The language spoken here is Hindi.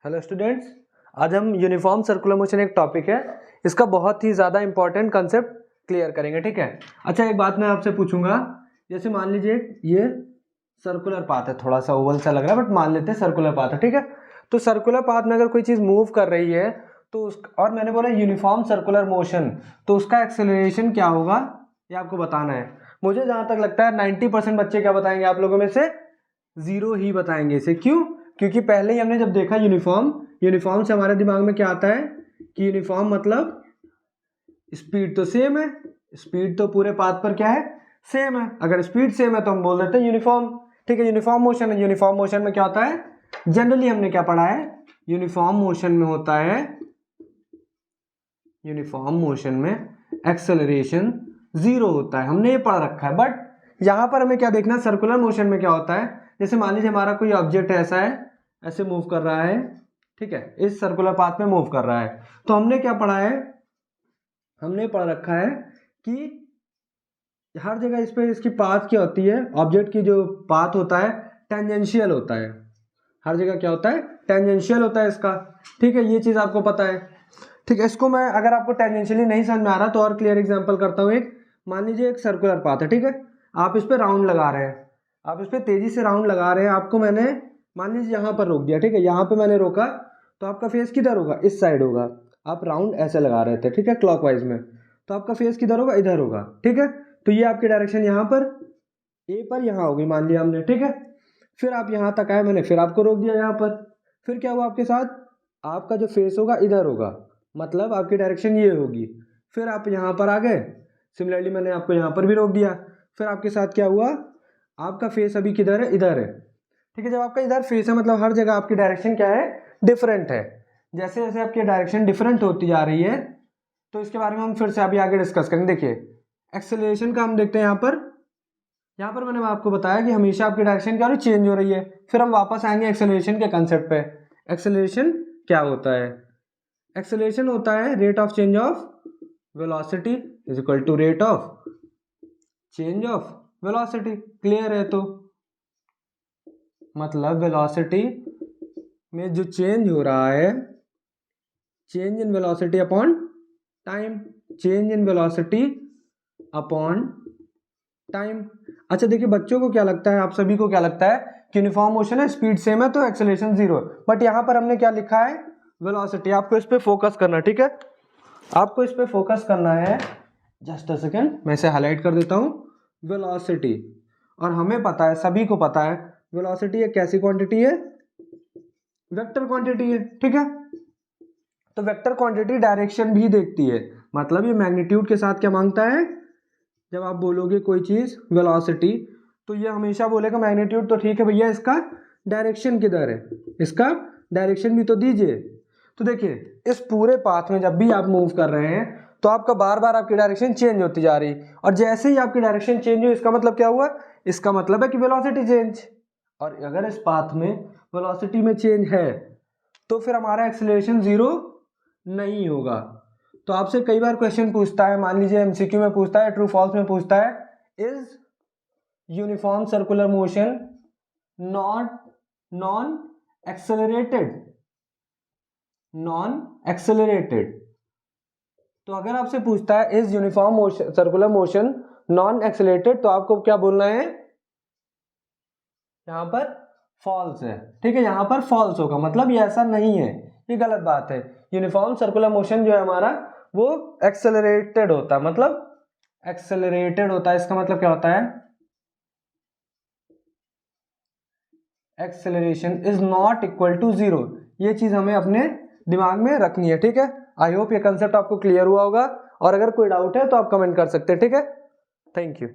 हेलो स्टूडेंट्स, आज हम यूनिफॉर्म सर्कुलर मोशन एक टॉपिक है, इसका बहुत ही ज़्यादा इंपॉर्टेंट कंसेप्ट क्लियर करेंगे। ठीक है। अच्छा, एक बात मैं आपसे पूछूंगा, जैसे मान लीजिए ये सर्कुलर पाथ है, थोड़ा सा ओवल सा लग रहा है बट मान लेते हैं सर्कुलर पाथ है। ठीक है। तो सर्कुलर पाथ में अगर कोई चीज़ मूव कर रही है तो और मैंने बोला यूनिफॉर्म सर्कुलर मोशन, तो उसका एक्सेलरेशन क्या होगा ये आपको बताना है। मुझे जहाँ तक लगता है 90% बच्चे क्या बताएंगे आप लोगों में से, जीरो ही बताएंगे। इसे क्यों? क्योंकि पहले ही हमने जब देखा यूनिफॉर्म से हमारे दिमाग में क्या आता है कि यूनिफॉर्म मतलब स्पीड तो सेम है, स्पीड तो पूरे पाथ पर क्या है, सेम है। अगर स्पीड सेम है तो हम बोल देते हैं यूनिफॉर्म। ठीक है, यूनिफॉर्म मोशन है। यूनिफॉर्म मोशन में क्या होता है, जनरली हमने क्या पढ़ा है, यूनिफॉर्म मोशन में होता है, यूनिफॉर्म मोशन में एक्सेलरेशन जीरो होता है, हमने ये पढ़ रखा है। बट यहां पर हमें क्या देखना, सर्कुलर मोशन में क्या होता है, जैसे मान लीजिए हमारा कोई ऑब्जेक्ट ऐसा है, ऐसे मूव कर रहा है। ठीक है, इस सर्कुलर पाथ में मूव कर रहा है, तो हमने क्या पढ़ा है, हमने पढ़ रखा है कि हर जगह इस पे इसकी पाथ क्या होती है, ऑब्जेक्ट की जो पाथ होता है टेंजेंशियल होता है। हर जगह क्या होता है, टेंजेंशियल होता है इसका। ठीक है, ये चीज आपको पता है। ठीक है, इसको मैं अगर आपको टेंजेंशियली नहीं समझ में आ रहा तो और क्लियर एग्जांपल करता हूँ। एक मान लीजिए एक सर्कुलर पाथ है। ठीक है, आप इस पे राउंड लगा रहे हैं, आप इस पे तेजी से राउंड लगा रहे हैं, आपको मैंने मान लीजिए यहाँ पर रोक दिया। ठीक है, यहाँ पे मैंने रोका तो आपका फेस किधर होगा, इस साइड होगा। आप राउंड ऐसे लगा रहे थे, ठीक है, क्लॉकवाइज में, तो आपका फेस किधर होगा, इधर होगा। ठीक है, तो ये आपकी डायरेक्शन यहाँ पर ए पर यहाँ होगी, मान लिया हमने। ठीक है, फिर आप यहाँ तक आए, मैंने फिर आपको रोक दिया यहाँ पर। फिर क्या हुआ आपके साथ, आपका जो फेस होगा इधर होगा, मतलब आपकी डायरेक्शन ये होगी। फिर आप यहाँ पर आ गए, सिमिलरली मैंने आपको यहाँ पर भी रोक दिया। फिर आपके साथ क्या हुआ, आपका फेस अभी किधर है, इधर है। ठीक है, जब आपका इधर फेस है मतलब हर जगह आपकी डायरेक्शन क्या है, डिफरेंट है। जैसे जैसे आपकी डायरेक्शन डिफरेंट होती जा रही है तो इसके बारे में हम फिर से अभी आगे डिस्कस करेंगे। देखिए एक्सेलरेशन का हम देखते हैं यहाँ पर मैंने आपको बताया कि हमेशा आपकी डायरेक्शन क्या हो रही है, चेंज हो रही है। फिर हम वापस आएंगे एक्सेलरेशन के कंसेप्ट पे। एक्सेलरेशन क्या होता है, एक्सेलरेशन होता है rate of change of velocity is equal to rate of change of velocity. Clear है? तो मतलब वेलोसिटी में जो चेंज हो रहा है, change in velocity upon time, change in velocity upon time. अच्छा देखिए, बच्चों को क्या लगता है, आप सभी को क्या लगता है कि यूनिफॉर्म मोशन है, स्पीड सेम है तो एक्सेलरेशन जीरो है। बट यहाँ पर हमने क्या लिखा है, वेलोसिटी। आपको इस पे फोकस करना, ठीक है, आपको इस पे फोकस करना है। जस्ट अ सेकेंड, मैं इसे हाईलाइट कर देता हूँ, वेलोसिटी। और हमें पता है, सभी को पता है, वेलोसिटी एक कैसी क्वांटिटी है, वेक्टर क्वांटिटी है। ठीक है, तो वेक्टर क्वांटिटी डायरेक्शन भी देखती है, मतलब ये मैग्नीट्यूड के साथ क्या मांगता है। जब आप बोलोगे कोई चीज वेलोसिटी तो ये हमेशा बोलेगा मैग्नीट्यूड तो ठीक है भैया, इसका डायरेक्शन किधर है, इसका डायरेक्शन भी तो दीजिए। तो देखिए इस पूरे पाथ में जब भी आप मूव कर रहे हैं तो आपका बार बार आपकी डायरेक्शन चेंज होती जा रही, और जैसे ही आपकी डायरेक्शन चेंज हुई इसका मतलब क्या हुआ, इसका मतलब है कि वेलोसिटी चेंज। और अगर इस पाथ में वेलोसिटी में चेंज है तो फिर हमारा एक्सेलरेशन जीरो नहीं होगा। तो आपसे कई बार क्वेश्चन पूछता है, मान लीजिए एमसीक्यू में पूछता है, ट्रू फॉल्स में पूछता है, is uniform circular motion non accelerated. तो अगर आपसे पूछता है is uniform motion circular motion non accelerated, तो आपको क्या बोलना है, यहां पर फॉल्स है। ठीक है, यहां पर फॉल्स होगा, मतलब ये ऐसा नहीं है, ये गलत बात है। यूनिफॉर्म सर्कुलर मोशन जो है हमारा वो एक्सेलरेटेड होता है, मतलब एक्सेलरेटेड होता है। इसका मतलब क्या होता है, acceleration is not equal to zero. ये चीज हमें अपने दिमाग में रखनी है। ठीक है, आई होप ये कंसेप्ट आपको क्लियर हुआ होगा, और अगर कोई डाउट है तो आप कमेंट कर सकते हैं। ठीक है, थैंक यू।